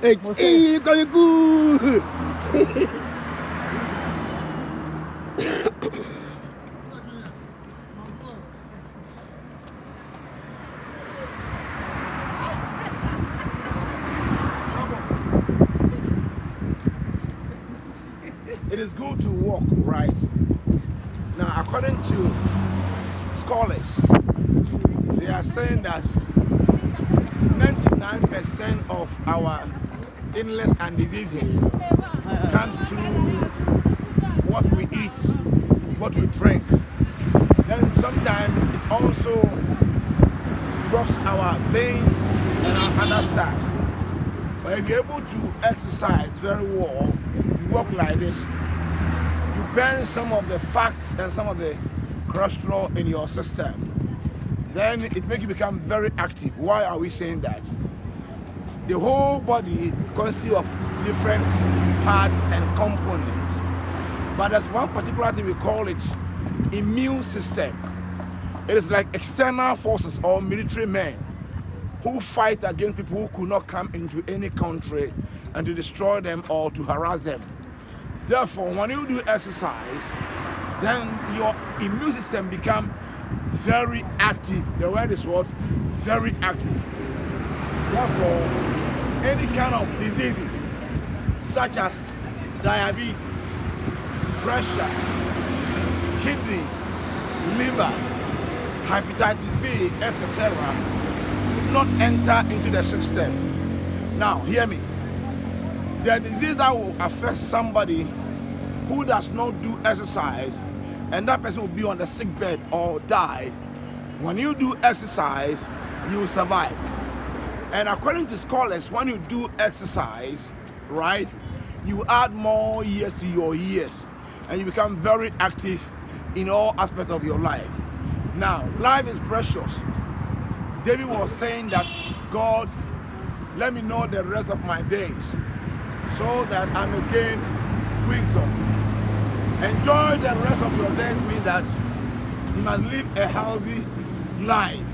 Hey, going good. It is good to walk, right? Now, according to scholars, they are saying that 99% of our illness and diseases comes through what we eat, what we drink. Then sometimes it also blocks our veins and our other stuffs. But if you're able to exercise very well, you walk like this, you burn some of the fats and some of the cholesterol in your system, then it makes you become very active. Why are we saying that? The whole body consists of different parts and components, but there's one particular thing we call it immune system. It is like external forces or military men who fight against people who could not come into any country and to destroy them or to harass them. Therefore, when you do exercise, then your immune system becomes very active. The word is what? Very active. Therefore, any kind of diseases such as diabetes, pressure, kidney, liver, hepatitis B, etc., would not enter into the system. Now, hear me. The disease that will affect somebody who does not do exercise, and that person will be on the sick bed or die, when you do exercise, you will survive. And according to scholars, when you do exercise, right, you add more years to your years, and you become very active in all aspects of your life. Now, life is precious. David was saying that, God, let me know the rest of my days so that I may gain wisdom. Enjoy the rest of your days means that you must live a healthy life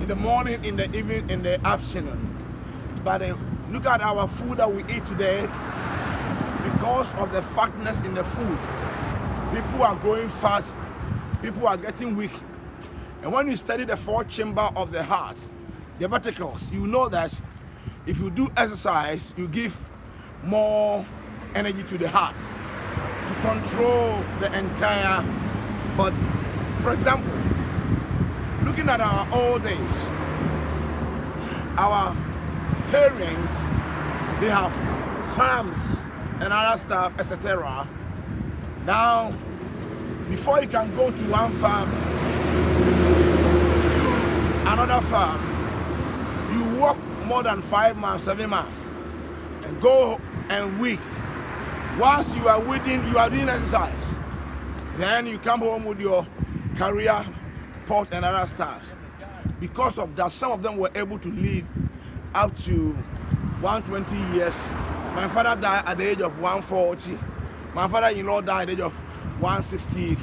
in the morning, in the evening, in the afternoon. But look at our food that we eat today. Because of the fatness in the food, people are growing fat, people are getting weak. And when you study the fourth chamber of the heart, the ventricles, you know that if you do exercise, you give more energy to the heart to control the entire body. For example, looking at our old days, our parents, they have farms and other stuff, etc. Now, before you can go to one farm to another farm, you walk more than 5 miles, 7 miles, and go and weed. Once you are weeding, you are doing exercise. Then you come home with your career pot and other stuff. Because of that, some of them were able to live up to 120 years. My father died at the age of 140. My father-in-law died at the age of 160.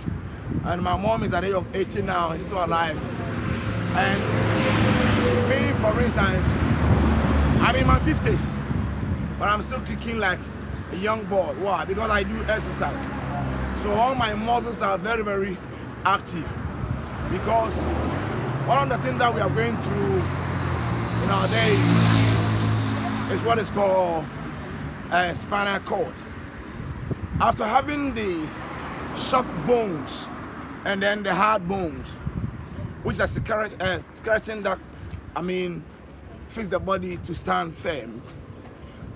And my mom is at the age of 80 now. He's still alive. And me, for instance, I'm in my 50s, but I'm still kicking like a young boy. Why? Because I do exercise. So all my muscles are very, very active. Because one of the things that we are going through in our days is what is called spinal cord. After having the soft bones and then the hard bones, which are skeleton that, fix the body to stand firm,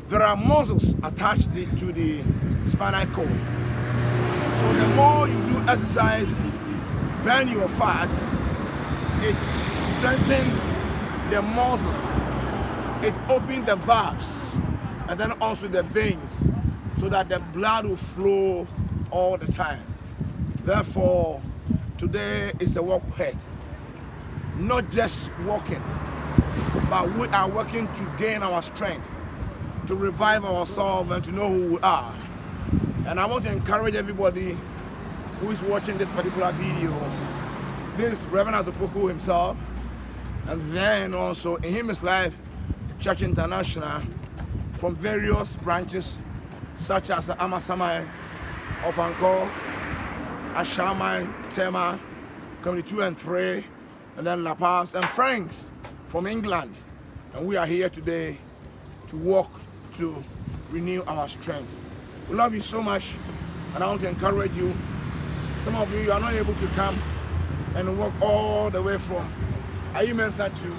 there are muscles attached to the spinal cord. So the more you do exercise, burn your fat, it strengthens the muscles, it opens the valves, and then also the veins, so that the blood will flow all the time. Therefore, today is a walk ahead. Not just walking, but we are working to gain our strength, to revive ourselves and to know who we are. And I want to encourage everybody who is watching this particular video. This is Reverend Opoku himself, and then also in his life, Church International, from various branches such as Amasamai, Ofanko, Ashamai, Tema, Community 2 and 3, and then La Paz, and Franks from England. And we are here today to walk to renew our strength. We love you so much, and I want to encourage you. Some of you are not able to come and walk all the way from Ayimensa to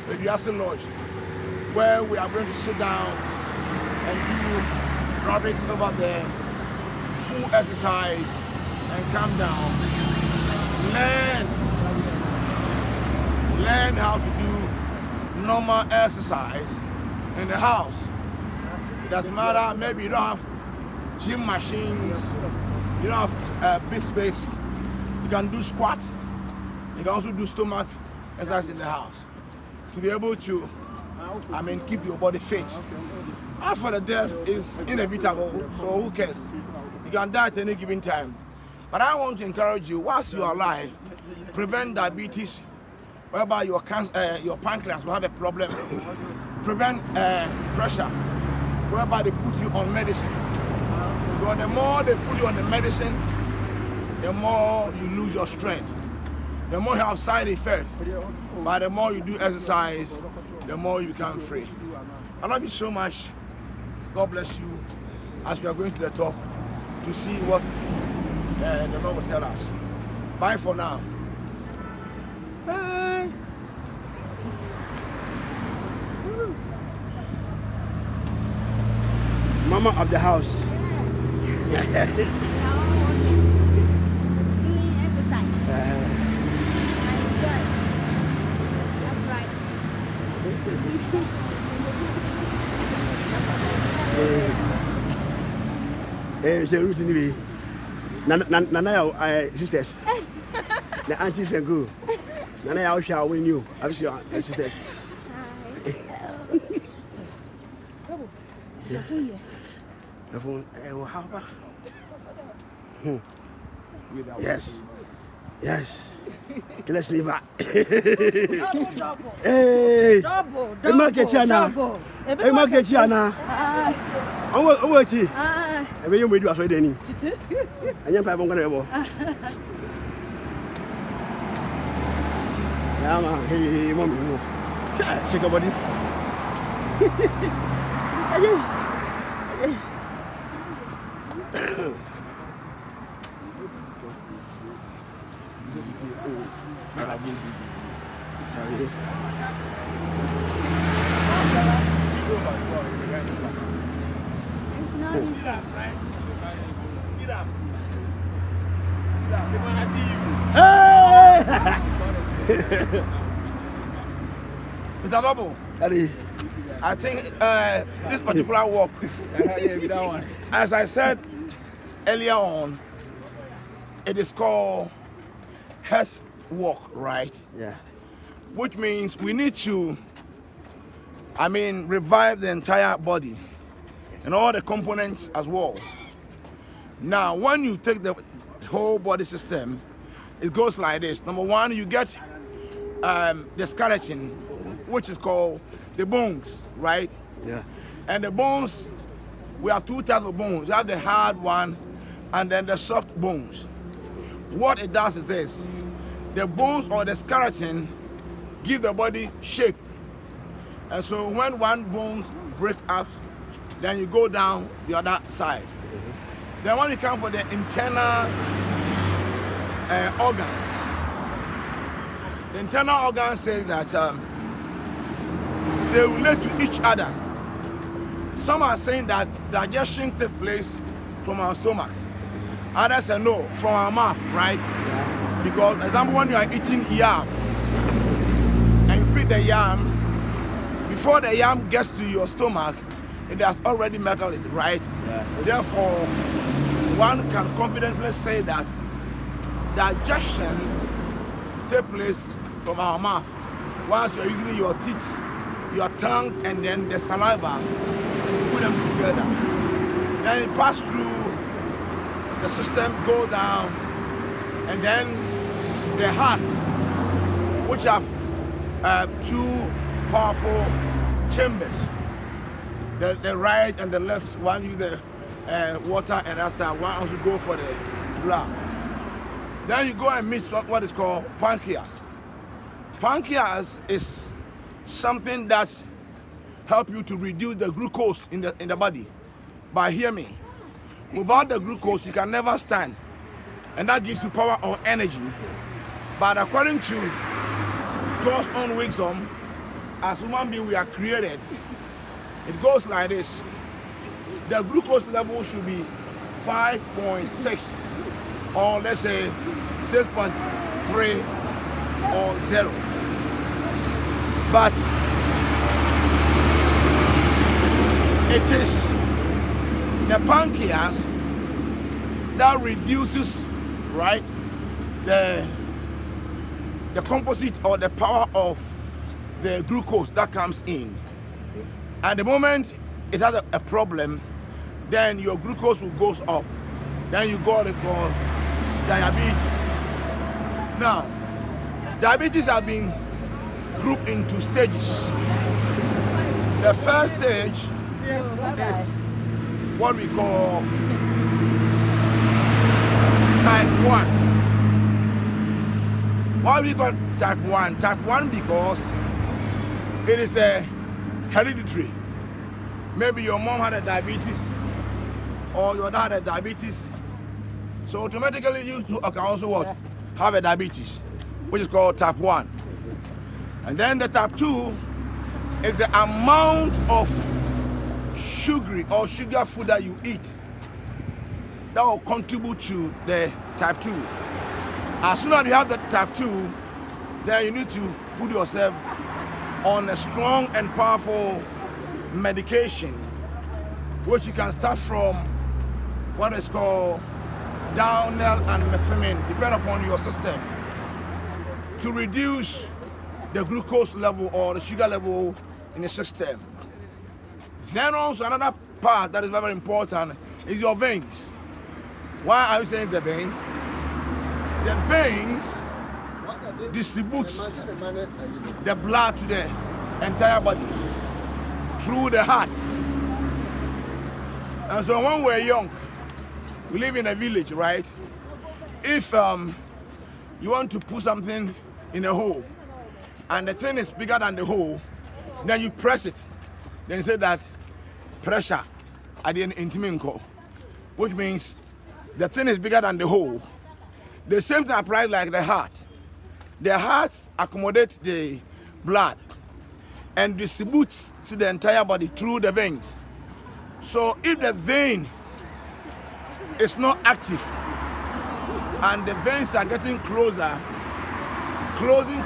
the Duase Lodge, where we are going to sit down and do aerobics over there, full exercise, and come down. Learn how to do normal exercise in the house. It doesn't matter, maybe you don't have gym machines, you don't have big space. You can do squat. You can also do stomach exercise in the house to be able to, keep your body fit. After the death is inevitable, so who cares? You can die at any given time. But I want to encourage you, whilst you are alive, prevent diabetes, whereby your pancreas will have a problem. Prevent pressure, whereby they put you on medicine. Because the more they put you on the medicine, the more you lose your strength. The more you have side effects, but the more you do exercise, the more you become free. I love you so much. God bless you as we are going to the top to see what the Lord will tell us. Bye for now. Bye. Mama of the house. Doing exercise. That's right. It's a routine way. Nana, sisters. The aunties and go. Nana, I shall win you. I'm sure, sisters. How about? Yes. Yes. Let's leave that. Hey. Double. Hey, market China. Oh, what's it? I mean, we do as well, Denny. And you're going to go. Hey, mommy. Check your body. Sorry. It's not easy. Get up. Hey! Mr. Double, I think this particular walk, as I said earlier on, it is called health walk, right? Yeah. Which means we need to, revive the entire body and all the components as well. Now, when you take the whole body system, it goes like this. Number one, you get the skeleton, which is called the bones, right? Yeah. And the bones, we have two types of bones. You have the hard one and then the soft bones. What it does is this. The bones or the skeleton give the body shape. And so when one bone breaks up, then you go down the other side. Then when you come for the internal organs, the internal organ says that they relate to each other. Some are saying that digestion takes place from our stomach. Others say no, from our mouth, right? Because, for example, when you are eating yam, and you pick the yam, before the yam gets to your stomach, it has already melted it, right? Yeah. Therefore, one can confidently say that digestion takes place from our mouth. Once you're using your teeth, your tongue, and then the saliva, put them together. Then it passes through the system, go down And then the heart, which have two powerful chambers. The right and the left, one use the water and that's that. One also go for the blood. Then you go and meet what is called pancreas. Pancreas is something that help you to reduce the glucose in the body. But hear me, without the glucose you can never stand, and that gives you power or energy. But according to God's own wisdom, as human beings we are created, it goes like this. The glucose level should be 5.6 or let's say 6.3 or 0. But it is the pancreas that reduces, right, the composite or the power of the glucose that comes in. At the moment it has a problem, then your glucose will goes up. Then you got it called diabetes. Now, diabetes have been grouped into stages. The first stage is what we call type 1. Why we call type 1? Type 1 because it is a hereditary. Maybe your mom had a diabetes or your dad had diabetes. So automatically you can also what? Have a diabetes, which is called type 1. And then the type 2 is the amount of sugary or sugar food that you eat that will contribute to the type 2. As soon as you have the type 2, then you need to put yourself on a strong and powerful medication, which you can start from what is called Downel and metformin, depending upon your system, to reduce the glucose level or the sugar level in the system. Then also another part that is very important is your veins. Why are we saying the veins? The veins distributes the blood to the entire body through the heart. And so when we're young, we live in a village, right? If you want to put something in a hole and the thing is bigger than the hole, then you press it. Then you say that pressure at the intimate, which means the thing is bigger than the hole. The same thing applies like the heart. The heart accommodates the blood and distributes to the entire body through the veins. So if the vein is not active and the veins are getting closer, closing,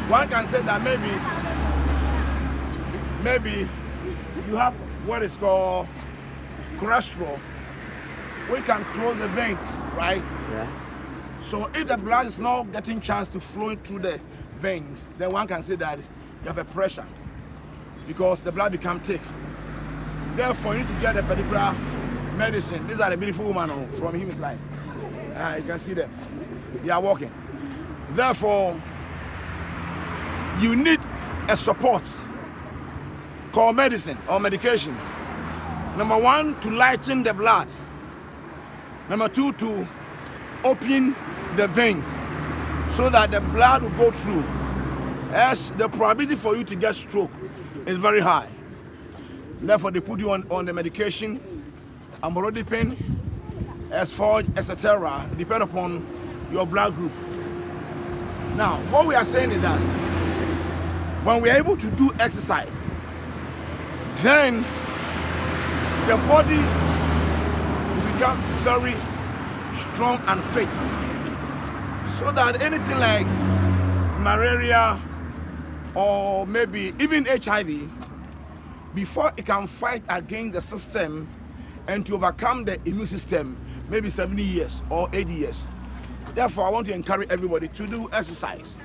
one can say that maybe you have what is called cholesterol. We can close the veins, right? Yeah. So if the blood is not getting chance to flow through the veins, then one can say that you have a pressure because the blood becomes thick. Therefore, you need to get a particular medicine. These are the beautiful women from his life. You can see them. They are walking. Therefore, you need a support called medicine or medication. Number 1, to lighten the blood. Number 2, to open the veins so that the blood will go through. As the probability for you to get stroke is very high. Therefore, they put you on the medication, amlodipine, S4, etc., depend upon your blood group. Now, what we are saying is that when we are able to do exercise, then the body will become very strong and fit, so that anything like malaria or maybe even HIV, before it can fight against the system and to overcome the immune system, maybe 70 years or 80 years. Therefore, I want to encourage everybody to do exercise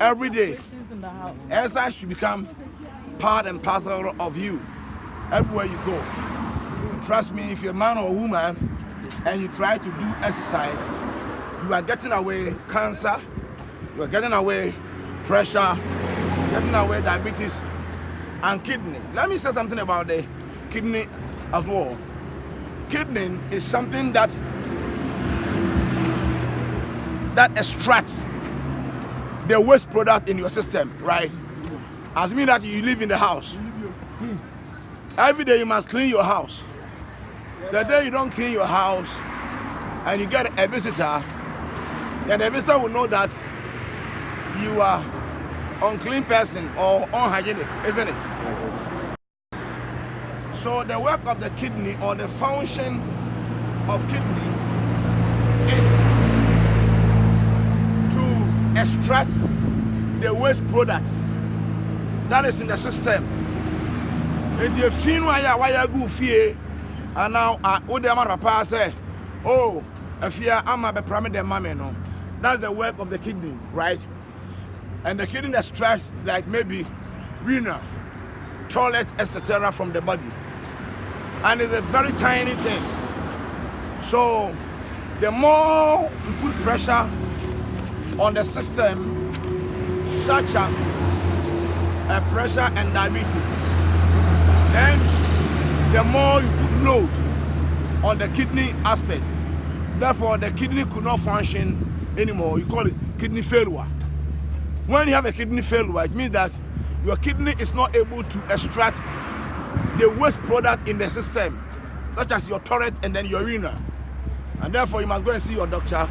every day. Exercise should become part and parcel of you everywhere you go. And trust me, if you're a man or a woman, and you try to do exercise, you are getting away cancer, you are getting away pressure, getting away diabetes and kidney. Let me say something about the kidney as well. Kidney is something that extracts the waste product in your system, right? Assuming that you live in the house. Every day you must clean your house. The day you don't clean your house and you get a visitor, then the visitor will know that you are unclean person or unhygienic, isn't it? So the work of the kidney or the function of kidney is to extract the waste products that is in the system. If you feel why you go fear, and now what the man papa say, oh, if you am a pyramid mammy, no, that's the work of the kidney, right? And the kidney extracts like maybe renal, toilet, etc. from the body, and it's a very tiny thing. So the more you put pressure on the system, such as pressure and diabetes, then the more you put load on the kidney aspect. Therefore, the kidney could not function anymore. You call it kidney failure. When you have a kidney failure, it means that your kidney is not able to extract the waste product in the system, such as your toilet and then your renal. And therefore, you must go and see your doctor.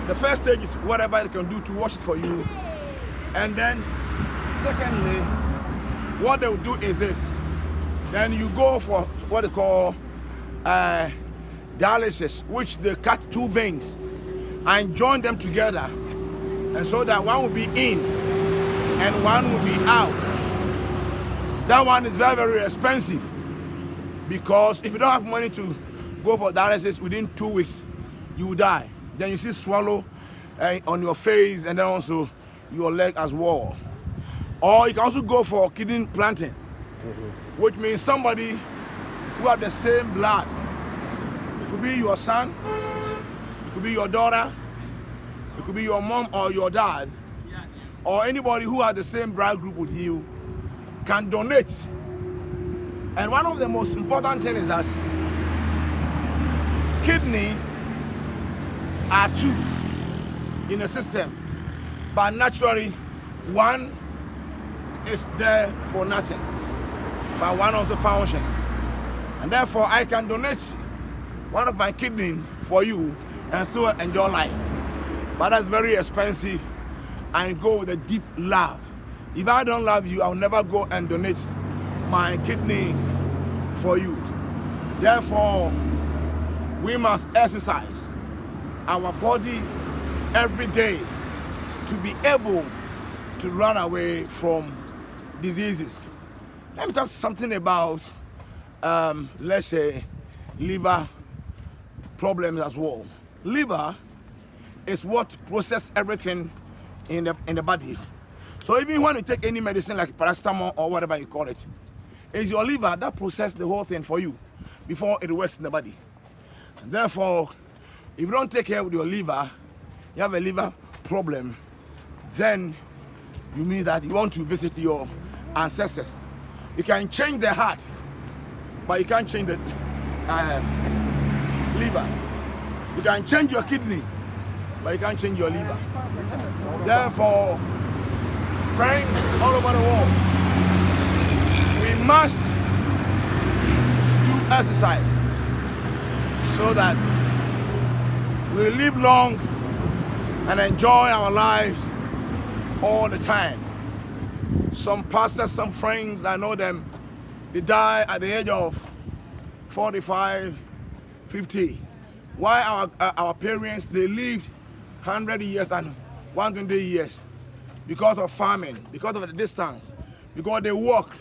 The first stage is whatever they can do to wash it for you. And then, secondly, what they will do is this. Then you go for what they call dialysis, which they cut two veins and join them together. And so that one will be in and one will be out. That one is very, very expensive, because if you don't have money to go for dialysis within 2 weeks, you will die. Then you see swallow on your face and then also your leg as well. Or you can also go for kidney planting, which means somebody who have the same blood. It could be your son, it could be your daughter, it could be your mom or your dad, or anybody who has the same blood group with you can donate. And one of the most important things is that kidney are two in the system, but naturally one is there for nothing, but one also function. And therefore I can donate one of my kidney for you and so enjoy life. But that's very expensive and go with a deep love. If I don't love you, I'll never go and donate my kidney for you. Therefore, we must exercise our body every day to be able to run away from diseases. Let me talk something about, let's say, liver problems as well. Liver is what processes everything in the body. So even when you take any medicine like paracetamol or whatever you call it, it's your liver that processes the whole thing for you before it works in the body. And therefore, if you don't take care of your liver, you have a liver problem, then you mean that you want to visit your ancestors. You can change the heart, but you can't change the liver. You can change your kidney, but you can't change your liver. Therefore, friends all over the world, we must do exercise so that we live long and enjoy our lives all the time. Some pastors, some friends, I know them, they die at the age of 45, 50. Why our parents, they lived 100 years and 120 years because of farming, because of the distance, because they work.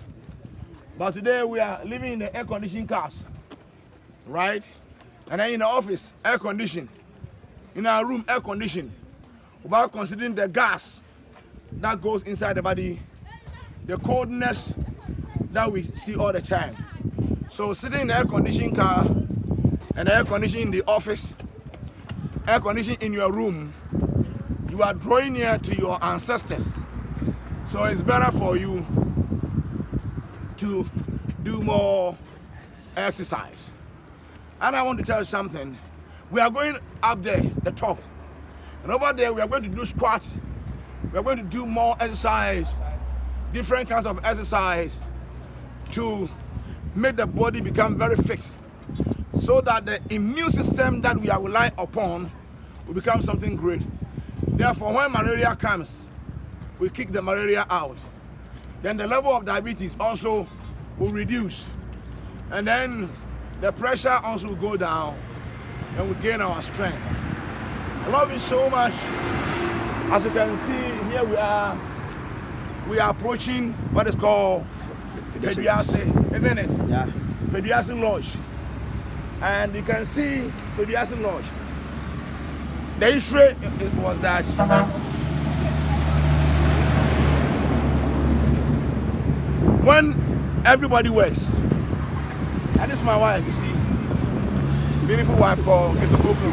But today we are living in the air-conditioned cars, right? And then in the office, air conditioned. In our room, air conditioned. Without considering the gas that goes inside the body, the coldness that we see all the time. So sitting in the air-conditioned car and air conditioning in the office, air conditioning in your room, you are drawing near to your ancestors. So it's better for you to do more exercise. And I want to tell you something. We are going up there, the top. And over there, we are going to do squats. We are going to do more exercise, different kinds of exercise to make the body become very fit, so that the immune system that we are relying upon will become something great. Therefore, when malaria comes, we kick the malaria out. Then the level of diabetes also will reduce. And then the pressure also will go down and we gain our strength. I love you so much. As you can see, here we are approaching what is called Pediase, isn't it? Yeah. Pediase Lodge. And you can see Pediase Lodge. The history was that when everybody works, and this is my wife, you see, beautiful wife called Opoku.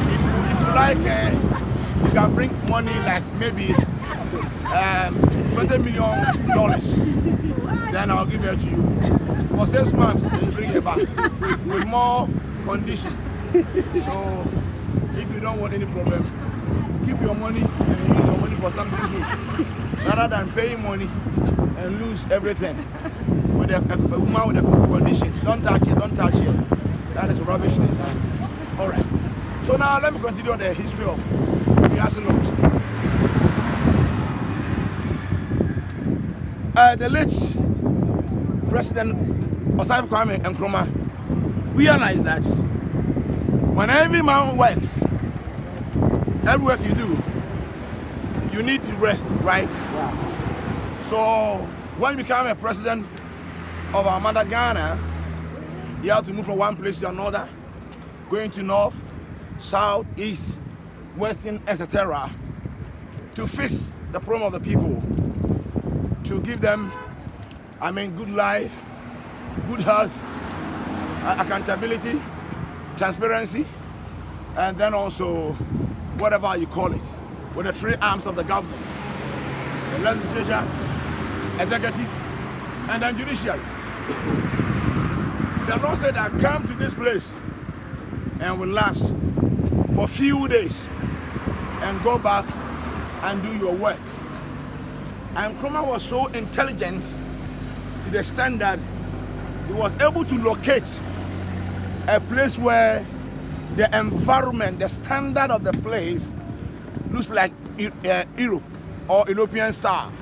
If you like, you can bring money like maybe $20 million. Then I'll give it to you. For 6 months, then you bring it back with more condition. So if you don't want any problem, keep your money and use your money for something good, rather than paying money and lose everything with a woman with a condition. Don't touch it, don't touch it. That is rubbish. All right. So now let me continue the history of the Arsenals. The late President Osai Kwame Nkrumah realized that when every man works, every work you do, you need to rest, right? Yeah. So when he became a president of our mother Ghana, he had to move from one place to another, going to north, south, east, western, etc., to fix the problem of the people, to give them, good life, good health, accountability, transparency, and then also whatever you call it, with the three arms of the government: the legislature, executive, and then judiciary. The Lord said, I come to this place and will last for a few days and go back and do your work. And Nkrumah was so intelligent to the extent that he was able to locate a place where the environment, the standard of the place looks like Europe or European style.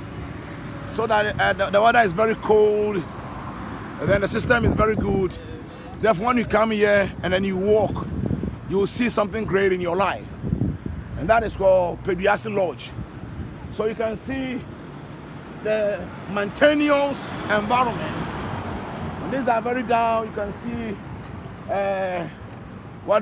So that the weather is very cold, and then the system is very good. Therefore, when you come here and then you walk, you will see something great in your life. And that is called Pediase Lodge. So you can see the mountainous environment. When these are very down, you can see